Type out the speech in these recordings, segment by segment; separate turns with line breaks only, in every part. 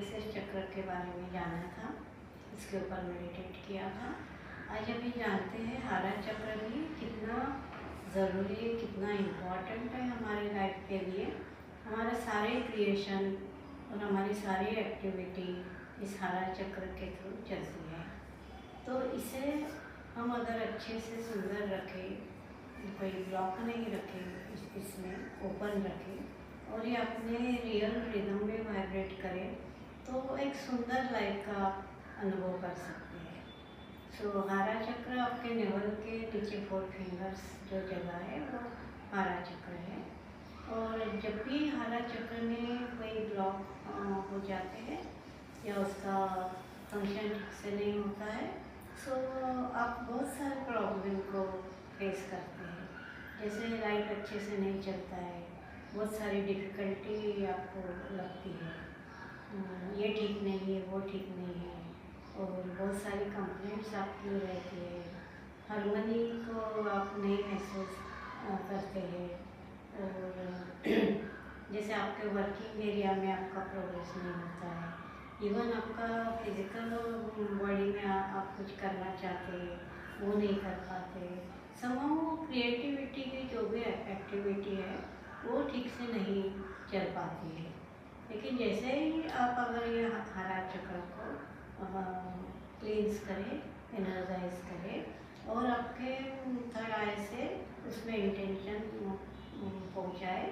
Plexus चक्र के बारे में जाना था, इसके ऊपर मेडिटेट किया था। आज अभी जानते हैं हारा चक्र भी कितना ज़रूरी है, कितना इम्पोर्टेंट है हमारे लाइफ के लिए। हमारे सारे क्रिएशन और हमारी सारी एक्टिविटी इस हारा चक्र के थ्रू चलती है। तो इसे हम अगर अच्छे से सुंदर रखें, कोई ब्लॉक नहीं रखें, इसमें ओपन रखें और ये अपने रियल रिदम में वाइब्रेट करें, तो एक सुंदर लाइफ का अनुभव कर सकते हैं। सो हारा चक्र आपके नेवल के नीचे 4 फिंगर्स जो जगह है वो हारा चक्र है। और जब भी हारा चक्र में कोई ब्लॉक हो जाते हैं या उसका फंक्शन ठीक से नहीं होता है, सो आप बहुत सारे प्रॉब्लम को फेस करते हैं। जैसे लाइट अच्छे से नहीं चलता है, बहुत सारी डिफ़िकल्टी आपको लगती है, ये ठीक नहीं है, वो ठीक नहीं है, और बहुत सारी कंप्लेंट्स आपकी रहती है, हार्मनी को आप नहीं महसूस करते हैं। और जैसे आपके वर्किंग एरिया में आपका प्रोग्रेस नहीं होता है, इवन आपका फिजिकल बॉडी में आप कुछ करना चाहते हैं वो नहीं कर पाते। समहाउ क्रिएटिविटी की जो भी एक्टिविटी है वो ठीक से नहीं चल पाती है। लेकिन जैसे ही आप अगर ये हारा चक्र को क्लींस करें, एनर्जाइज करें और आपके थर्ड आई से उसमें इंटेंशन पहुँचाए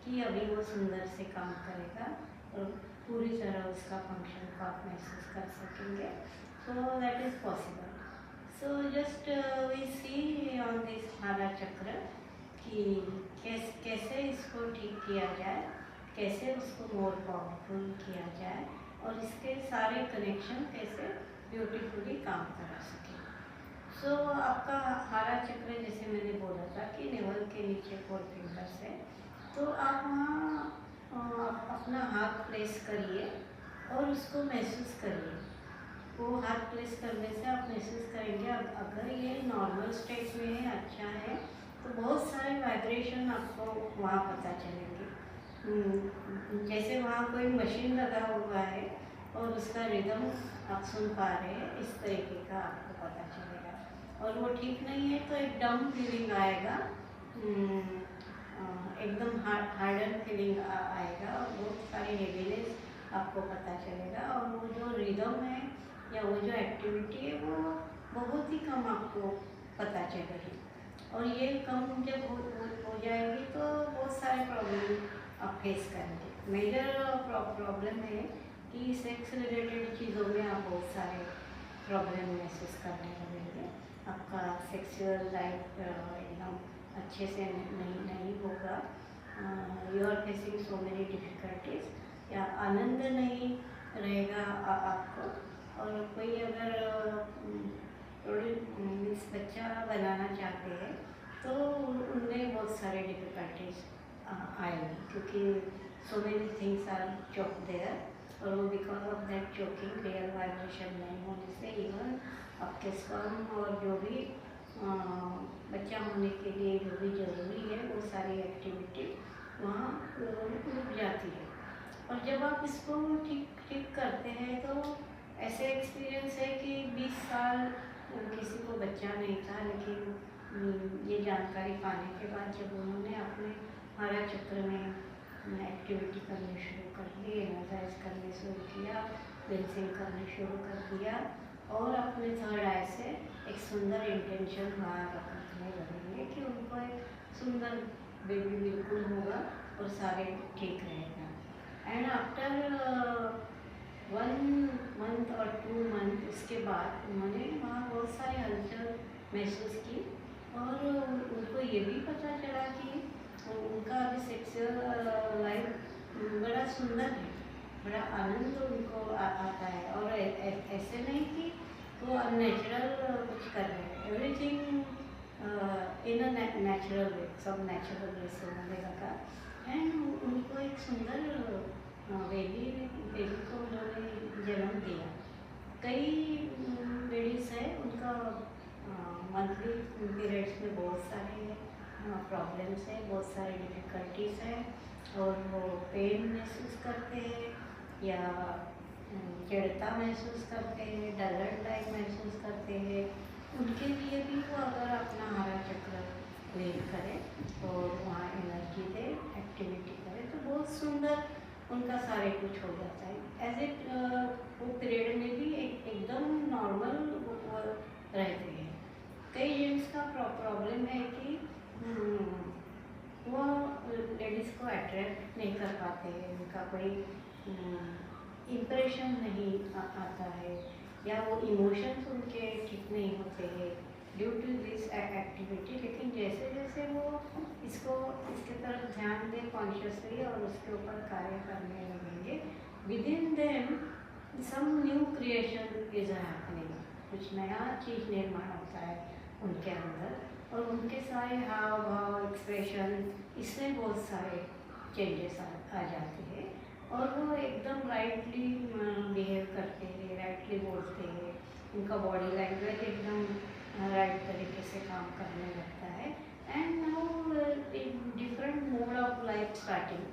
कि अभी वो सुंदर से काम करेगा और पूरी तरह उसका फंक्शन को आप महसूस कर सकेंगे। So that is possible. So just we see on this hara chakra कि कैसे इसको ठीक किया जाए, कैसे उसको मोर पावरफुल किया जाए और इसके सारे कनेक्शन कैसे ब्यूटीफुली काम करा सके। सो आपका हारा चक्र जैसे मैंने बोला था कि नेवल के नीचे 4 फिंगर्स है, तो आप वहाँ अपना हाथ प्लेस करिए और उसको महसूस करिए। वो हाथ प्लेस करने से आप महसूस करेंगे अब अगर ये नॉर्मल स्टेट में है, अच्छा है, तो बहुत सारे वाइब्रेशन आपको वहाँ पता चलेंगे। जैसे वहाँ कोई मशीन लगा हुआ है और उसका रिदम आप सुन पा रहे हैं, इस तरीके का आपको पता चलेगा। और वो ठीक नहीं है तो एक डम फीलिंग आएगा, एकदम हार्डन फीलिंग आएगा और बहुत सारी हेवीनेस आपको पता चलेगा। और वो जो रिदम है या वो जो एक्टिविटी है वो बहुत ही कम आपको पता चलेगी। और ये कम जब हो जाएगी तो बहुत सारे प्रॉब्लम आप फेस करेंगे। मेजर प्रॉब्लम है कि सेक्स रिलेटेड चीज़ों में आप बहुत सारे प्रॉब्लम महसूस करने लगेंगे। आपका सेक्सुअल लाइफ एकदम अच्छे से नहीं होगा। You are facing so many difficulties या आनंद नहीं रहेगा आपको। और कोई अगर थोड़ी बच्चा बनाना चाहते हैं तो उनमें बहुत सारे डिफ़िकल्टीज आएंगी, क्योंकि so many things are choke there और वो because of that choking real vibration नहीं होने से इवन आपके स्पर्म और जो भी बच्चा होने के लिए जो भी ज़रूरी है वो सारी एक्टिविटी वहाँ रुक जाती है। और जब आप इसको ठीक करते हैं तो ऐसे एक्सपीरियंस है कि 20 साल किसी को बच्चा नहीं था, लेकिन ये जानकारी पाने के बाद जब उन्होंने अपने हारा चक्र में एक्टिविटी करनी शुरू कर दी, एनर्जाइज करने शुरू किया, क्लींसिंग करने शुरू कर दिया और अपने थर्ड आई से एक सुंदर इंटेंशन वहाँ रखने लगेंगे कि उनको एक सुंदर बेबी बिल्कुल होगा और सारे ठीक रहेगा। एंड आफ्टर 1 मंथ और 2 मंथ उसके बाद उन्होंने वहाँ बहुत सारी हलचल महसूस की और उनको ये भी पता चला कि उनका अभी सेक्सुअल लाइफ बड़ा सुंदर है, बड़ा आनंद उनको आता है। और ऐसे नहीं कि वो अननेचुरल कुछ कर रहे हैं, everything in a natural way, सब नेचुरल वे से होने लगा। एंड उनको एक सुंदर बेबी को उन्होंने जन्म दिया। कई लेडीज़ है उनका मंथली पीरियड्स में बहुत सारे प्रॉब्लम्स है, बहुत सारी डिफ़िकल्टीज है और वो पेन महसूस करते हैं या जड़ता महसूस करते हैं, डलर टाइप महसूस करते हैं, उनके लिए भी वो अगर अपना हरा चक्र क्लीन करें और वहाँ एनर्जी दे, एक्टिविटी करें, तो बहुत सुंदर उनका सारे कुछ हो जाता है। एज इट वो पीरियड में भी एकदम नॉर्मल वो रहते हैं। कई जेंट्स का प्रॉब्लम है कि वो लेडीज़ को अट्रैक्ट नहीं कर पाते हैं, उनका कोई इम्प्रेशन नहीं आता है, या वो इमोशंस उनके ठीक नहीं होते हैं ड्यू टू दिस एक्टिविटी। लेकिन जैसे जैसे वो इसके तरफ ध्यान दें कॉन्शियसली और उसके ऊपर कार्य करने लगेंगे, within them some new creation is happening, कुछ नया चीज़ निर्माण होता है उनके अंदर, और उनके सारे हाव भाव एक्सप्रेशन इसमें बहुत सारे चेंजेस आ जाते हैं, और वो एकदम राइटली बिहेव करते हैं, राइटली बोलते हैं, उनका बॉडी लैंग्वेज एकदम राइट तरीके से काम करने लगता है। And now different mode of life starting,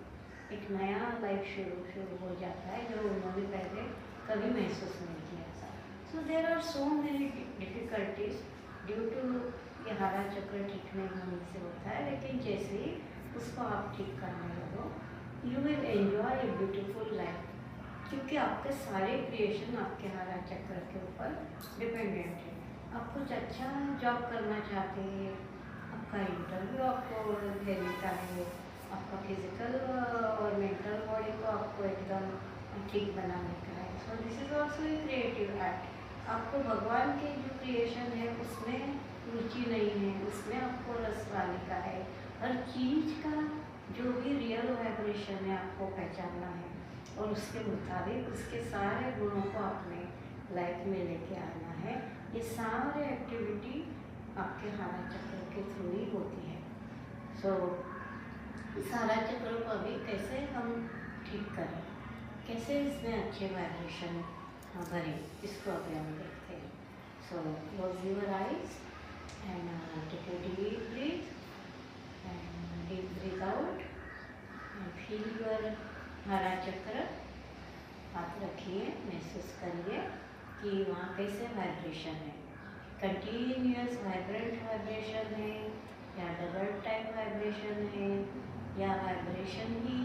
एक नया लाइफ शुरू हो जाता है जो उन्होंने पहले कभी महसूस नहीं किया था। So there are so many difficulties due to ये हरा चक्र ठीक नहीं होने से होता है, लेकिन जैसे ही उसको आप ठीक करने लगो, you will enjoy a beautiful life, क्योंकि आपके सारे क्रिएशन आपके हरा चक्र के ऊपर डिपेंडेंट है। आप कुछ अच्छा जॉब करना चाहते हैं, आपका इंटरव्यू आपको देने का है, आपका फिजिकल और मेंटल बॉडी को आपको एकदम ठीक बनाने का है। So this is also a creative act. आपको भगवान के जो क्रिएशन है उसमें रुचि नहीं है, उसमें आपको रस वाले का है, हर चीज़ का जो भी रियल वाइब्रेशन है आपको पहचानना है, और उसके मुताबिक उसके सारे गुणों को अपने लाइफ में लेके आना है। ये सारे एक्टिविटी आपके हरा चक्र के थ्रू ही होती है। सो इस हरा चक्र को अभी कैसे हम ठीक करें, कैसे इसमें अच्छे वाइब्रेशन भरें, इसको अभी हम देखते हैं। So close your eyes and take a deep breath and deep breathe out and feel your हरा चक्र। हाथ रखिए, महसूस करिए कि वहाँ कैसे वाइब्रेशन है, कंटिन्यूस वाइब्रेंट वाइब्रेशन है, या डबल टाइप वाइब्रेशन है, या वाइब्रेशन ही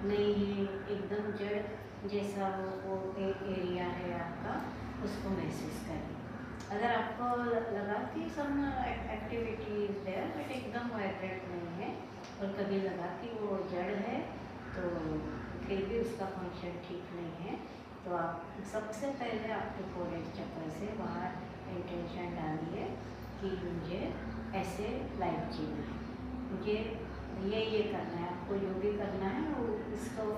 नहीं है, एकदम जड़ जैसा वो एक एरिया है आपका, उसको महसूस करिए। अगर आपको लगा कि some activity is there but एकदम वाइब्रेंट नहीं है, और कभी लगा कि वो जड़ है तो फिर भी उसका फंक्शन ठीक नहीं है, तो आप सबसे पहले आपके फोरहेड चक्र से वहाँ इंटेंशन डालिए कि मुझे ऐसे लाइफ जीना है, मुझे ये करना है, आपको जो भी करना है वो इसको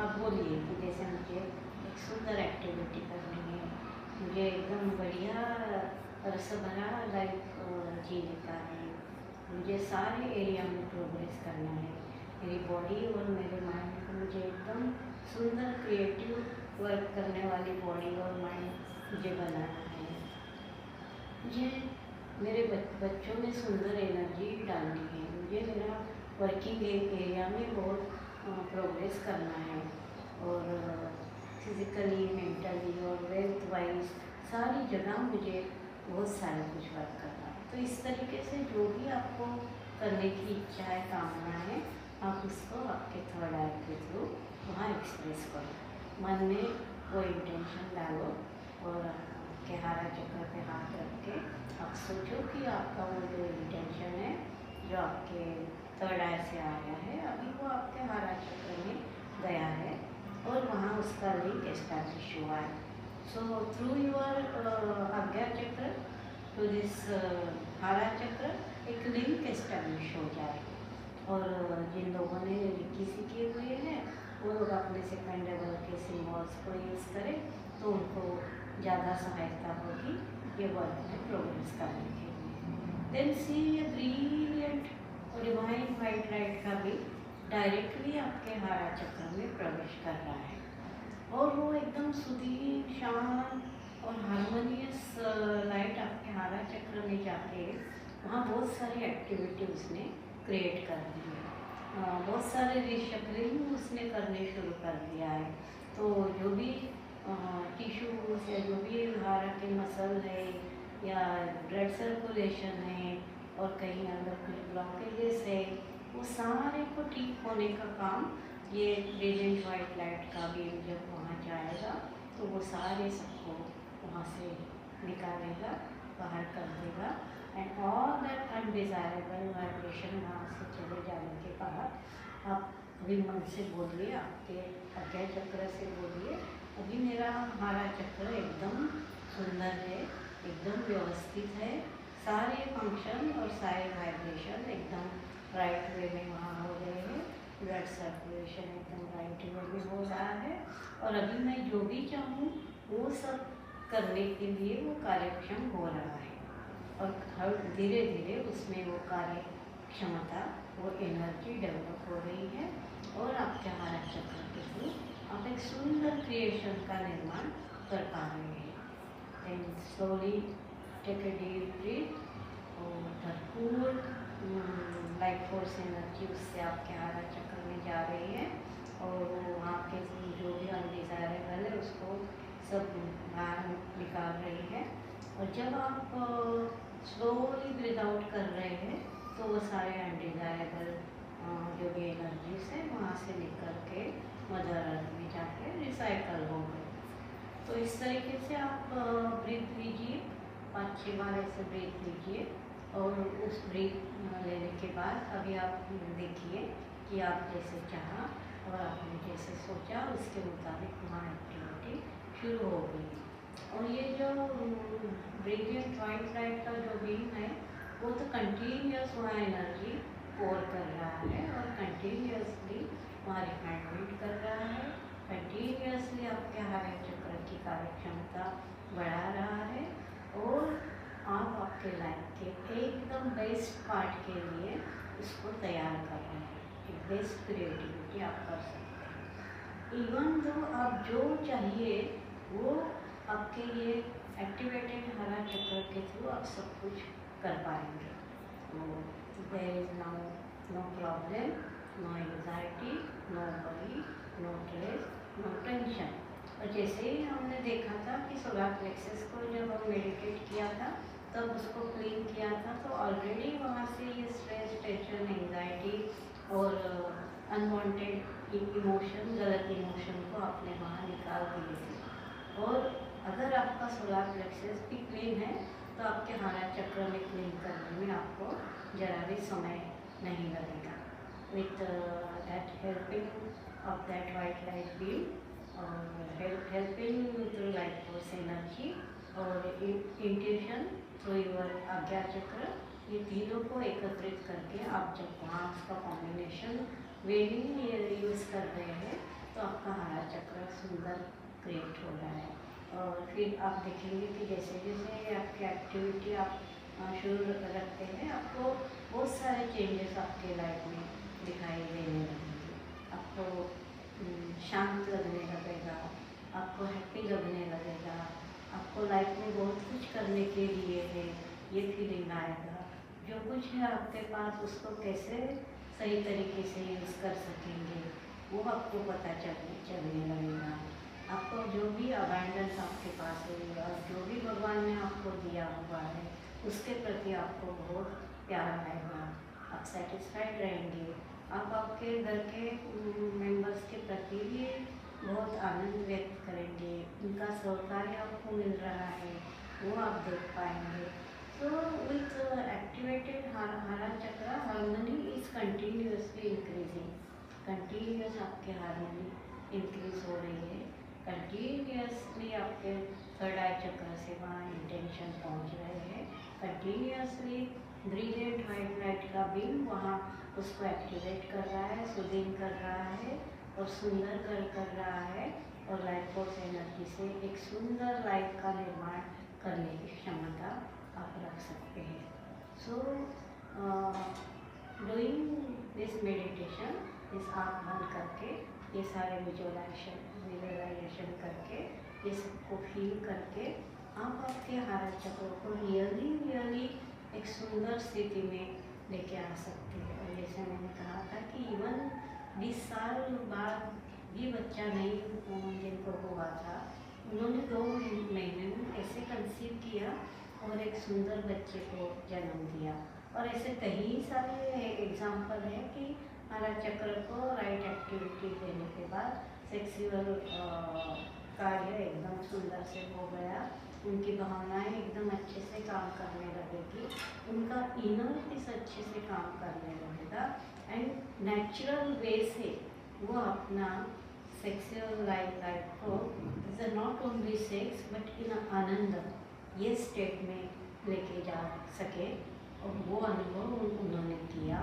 आप बोलिए कि जैसे मुझे एक सुंदर एक्टिविटी करनी है, मुझे एकदम बढ़िया रस भरा लाइफ जीने का है, मुझे सारे एरिया में प्रोग्रेस करना है, मेरी बॉडी और मेरे माइंड को मुझे एकदम सुंदर क्रिएटिव वर्क करने वाली बॉडी और माइंड मुझे बनाना है, मुझे मेरे बच्चों में सुंदर एनर्जी डालनी है, मुझे मेरा वर्किंग एरिया में बहुत प्रोग्रेस करना है, और फिज़िकली मेंटली और वेल्थ वाइज सारी जगह मुझे बहुत सारा कुछ वर्क करना है। तो इस तरीके से जो भी आपको करने की इच्छा है, कामना है, आप उसको आपके थर्ड आई के थ्रू वहाँ एक्सप्रेस करो, मन में वो इंटेंशन डालो, और आपके हरा चक्र पे हाथ रख के आप सोचो कि आपका वो जो इंटेंशन है जो आपके थर्ड आई से आया है, अभी वो आपके हरा चक्र में गया है और वहाँ उसका लिंक एस्टैब्लिश हुआ है। सो थ्रू योर आज्ञा चक्र टू दिस हरा चक्र एक लिंक एस्टैब्लिश हो जाए, और जिन लोगों ने रिकी सीखे हुए हैं वो लोग अपने सेकंड लेवल के सिम्बॉल्स को यूज़ करें तो उनको ज़्यादा सहायता होगी ये वर्क में प्रोग्रेस करने के लिए। Then see a brilliant divine white light का भी डायरेक्टली आपके हरा चक्र में प्रवेश कर रहा है, और वो एकदम सुधीर शांत और हारमोनियस लाइट आपके हरा चक्र में जाके वहाँ बहुत सारी एक्टिविटी उसने क्रिएट कर दी है, बहुत सारे रिशफलिंग उसने करने शुरू कर दिया है। तो जो भी है या ब्लड सर्कुलेशन है और कहीं अगर कुछ ब्लॉकेजेस है, वो सारे को ठीक होने का काम ये ब्रिलियंट वाइट लाइट का बीम जब वहाँ जाएगा तो वो सारे सबको वहाँ से निकालेगा, बाहर कर देगा। And all that undesirable vibration वहाँ से चले जाने के बाद आप अभी मन से बोलिए, आपके आज्ञा चक्र से बोलिए, अभी मेरा हमारा चक्र एकदम सुंदर है, एकदम व्यवस्थित है, सारे फंक्शन और सारे वाइब्रेशन एकदम राइट वे में वहाँ हो रहे हैं, ब्लड सर्कुलेशन एकदम राइट वे में हो रहा है और अभी मैं जो भी चाहूँ वो सब करने के लिए वो कार्यक्षम हो रहा है और हर धीरे धीरे उसमें वो कार्य क्षमता, वो एनर्जी डेवलप हो रही है और आपके हमारा चक्र के थ्रू आप एक सुंदर क्रिएशन का निर्माण कर पा रहे हैं। Then slowly take a deep breath और भरपूर लाइफ फोर्स एनर्जी उससे आपके हमारा चक्र में जा रही है और वहाँ के जो भी अनडिज़ायरेबल है उसको सब बाहर निकाल रही है। और जब आप स्लोली ब्रीथ आउट कर रहे हैं तो वो सारे अनडिज़ायरेबल जो भी एनर्जीज है वहाँ से निकल के मदर अर्थ में जाके रिसाइकल हो गए। तो इस तरीके से आप ब्रीथ लीजिए, 5-6 बार ऐसे ब्रीथ लीजिए और उस ब्रीथ लेने के बाद अभी आप देखिए कि आप जैसे चाहा और आपने जैसे सोचा उसके मुताबिक वहाँ एक्टिविटी शुरू हो गई। और ये जो ब्रिलियंट वाइट लाइट का जो बीम है वो तो कंटिन्यूस वहाँ एनर्जी पोर कर रहा है और कंटिन्यूसली वहाँ रिफाइनमेंट कर रहा है, कंटिन्यूसली आपके हरे चक्र की कार्यक्षमता बढ़ा रहा है और आप आपके लाइफ के एकदम बेस्ट पार्ट के लिए इसको तैयार कर रहे हैं। एक बेस्ट क्रिएटिविटी आप कर सकते हैं। इवन दो आप जो चाहिए वो आपके ये एक्टिवेटेड हरा चक्र के थ्रू आप सब कुछ कर पाएंगे। तो there is no problem, no anxiety, no worry, no stress, no tension. और जैसे ही हमने देखा था कि सोलर प्लेक्सस को जब हम मेडिटेट किया था तब उसको क्लीन किया था तो ऑलरेडी वहाँ से ये स्ट्रेस, टेंशन, एंजाइटी और अनवांटेड इमोशन, गलत इमोशन को आपने वहाँ निकाल दिए थे। और अगर आपका सोलर प्लेक्सस भी क्लीन है तो आपके हरा चक्र में क्लीन करने में आपको जरा भी समय नहीं लगेगा। With that helping of that white light beam और helping through light force energy और intuition through your Ajna chakra, ये तीनों को एकत्रित करके आप जब वहाँ उसका कॉम्बिनेशन वेविंग यूज़ कर रहे हैं तो आपका हरा चक्र सुंदर क्रिएट हो रहा है। और फिर आप देखेंगे कि जैसे जैसे आपकी एक्टिविटी आप शुरू रखते हैं आपको बहुत सारे चेंजेस आपके लाइफ में दिखाई देने लगेंगे। आपको शांत लगने लगेगा, आपको हैप्पी लगने लगेगा, आपको लाइफ में बहुत कुछ करने के लिए है ये फीलिंग आएगा। जो कुछ है आपके पास उसको कैसे सही तरीके से यूज़ कर सकेंगे वो आपको पता चलने लगेगा। आपको जो भी अबैंडेंस आपके पास है और जो भी भगवान ने आपको दिया हुआ है उसके प्रति आपको बहुत प्यार आएगा, आप सेटिस्फाइड रहेंगे, आप आपके घर के मेंबर्स के प्रति भी बहुत आनंद व्यक्त करेंगे, उनका सहकार्य आपको मिल रहा है वो आप देख पाएंगे। So with activated hara chakra, harmony is continuously increasing. Continuous आपके हार्मनी इंक्रीज हो रही है, कंटिन्यूसली आपके थर्ड आई चक्र से वहाँ इंटेंशन पहुँच रहे हैं, कंटिन्यूसली ब्रिलियंट वाइट लाइट का बीम वहाँ उसको एक्टिवेट कर रहा है, सुदिंग कर रहा है और सुंदर कर रहा है और लाइफ फोर्स एनर्जी से एक सुंदर लाइफ का निर्माण करने की क्षमता आप रख सकते हैं। सो डूइंग दिस मेडिटेशन, इस आँख बंद करके ये सारे विजुअलाइजेशन करके ये सबको फील करके आप आपके हरा चक्र को रियली एक सुंदर स्थिति में लेके आ सकते हैं। और जैसे मैंने कहा था कि इवन 20 साल बाद भी बच्चा नहीं जिनको हुआ था उन्होंने 2 महीने में ऐसे कंसीव किया और एक सुंदर बच्चे को जन्म दिया। और ऐसे कई सारे एग्जाम्पल है कि हरा चक्र को राइट एक्टिविटी देने के बाद सेक्सुअल कार्य एकदम सुंदर से हो गया, उनकी भावनाएं एकदम अच्छे से काम करने लगेगी, उनका इनर पीस अच्छे से काम करने लगेगा एंड नेचुरल वे से वो अपना सेक्सुअल लाइफ को is not only sex but in आनंद ये स्टेट में लेके जा सके। और वो अनुभव उन्होंने किया।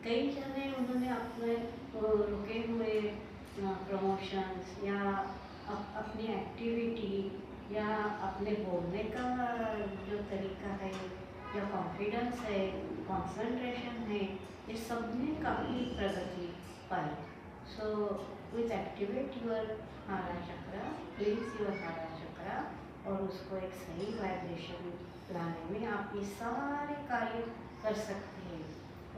कई जने उन्होंने अपने रुके हुए प्रमोशंस या अपनी एक्टिविटी या अपने बोलने का जो तरीका है या कॉन्फिडेंस है, कंसंट्रेशन है, ये सब में काफ़ी प्रगति पाई। सो विथ एक्टिवेट योर हारा चक्र, प्लीज योर हारा चक्र, और उसको एक सही वाइब्रेशन लाने में आप ये सारे कार्य कर सकते हैं।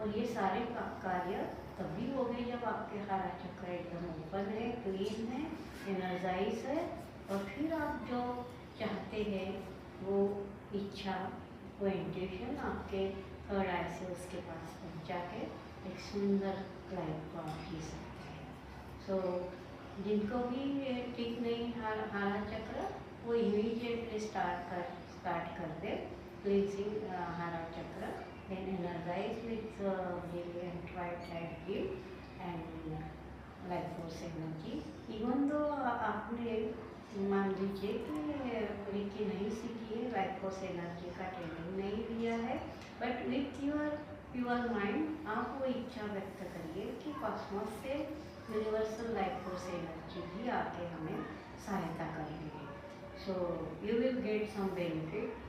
और ये सारे कार्य तभी हो गए जब आपके हारा चक्र एकदम ओपन है, क्लीन है, एनर्जाइज है, और फिर आप जो चाहते हैं वो इच्छा, वो इंट्यूशन आपके थर्ड आई से उसके पास पहुंचा के एक सुंदर लाइफ को आप जी सकते हैं। सो जिनको भी ठीक नहीं हारा चक्र, वो इमीडिएटली स्टार्ट कर दे क्लींजिंग हारा चक्र, then energize with brilliant white light beam and life force energy। Even though आपने मान लीजिए कि रिकी नहीं सीखी है, लाइफ फोर्स एनर्जी का ट्रेनिंग नहीं लिया है, बट विथ योर माइंड आप वो इच्छा व्यक्त करिए कि कॉस्मोस से यूनिवर्सल लाइफ फोर्स एनर्जी भी आके हमें सहायता करेंगे। So you will get some benefit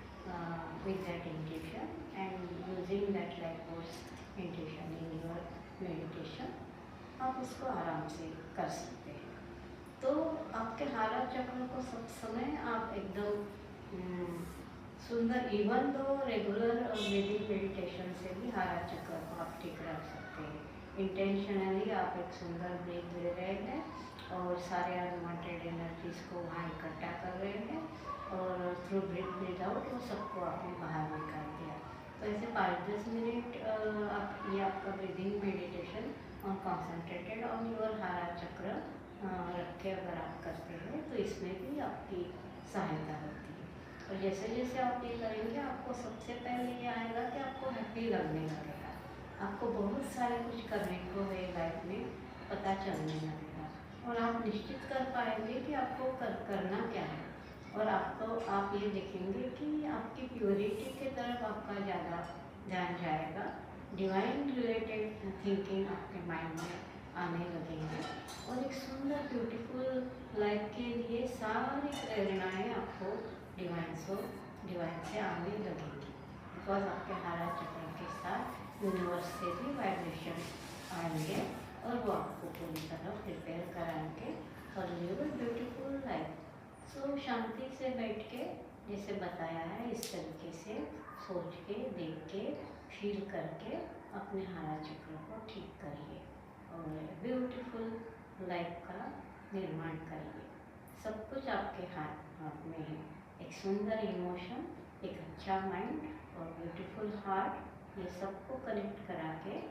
with that intuition and using that life force intuition in your meditation, आप उसको आराम से कर सकते हैं। तो आपके हारा चक्र को सब समय आप एकदम सुंदर, even though regular breathing meditation से भी हारा चक्र को आप ठीक रख सकते हैं। इंटेंशनली आप एक सुंदर ब्रीथ ले रहे हैं और सारे अनवांटेड एनर्जीज को वहाँ इकट्ठा कर रहे हैं, और थ्रू ब्रीथ आउट वो सबको आपने बाहर निकाल दिया। तो ऐसे 5-10 मिनट आप ये आपका ब्रीदिंग मेडिटेशन और कॉन्सेंट्रेटेड ऑन योर हारा चक्र रख के अगर आप करते हैं तो इसमें भी आपकी सहायता होती है। और जैसे जैसे आप ये करेंगे, आपको सबसे पहले ये आएगा कि आपको हैप्पी लगने लगेगा, आपको बहुत सारे कुछ करने को है लाइफ में पता चलने लगेगा, और आप निश्चित कर पाएंगे कि आपको करना क्या है। और आप ये देखेंगे कि आपकी प्योरिटी की तरफ आपका ज़्यादा ध्यान जाएगा, डिवाइन रिलेटेड थिंकिंग आपके माइंड में आने लगेंगे, और एक सुंदर ब्यूटीफुल लाइफ के लिए सारी प्रेरणाएं आपको डिवाइन से आने लगेंगी, बिकॉज आपके हारा चक्र के साथ यूनिवर्स से भी वाइब्रेशन आएंगे और वो आपको पूरी तरह प्रिपेयर कराएंगे और लिव अ ब्यूटीफुल लाइफ। सो शांति से बैठ के जैसे बताया है इस तरीके से सोच के, देख के, फील करके अपने हारा चक्र को ठीक करिए और ब्यूटीफुल लाइफ का निर्माण करिए। सब कुछ आपके हाथ में है। एक सुंदर इमोशन, एक अच्छा माइंड और ब्यूटीफुल हार्ट, ये सबको कनेक्ट करा के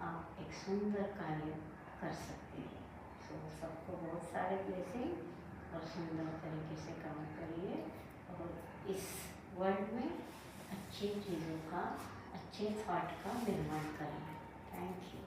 आप एक सुंदर कार्य कर सकते हैं। सो सबको बहुत सारे ब्लेसिंग और सुंदर तरीके से काम करिए और इस वर्ल्ड में अच्छी चीज़ों का, अच्छे थॉट का निर्माण करिए। Thank you.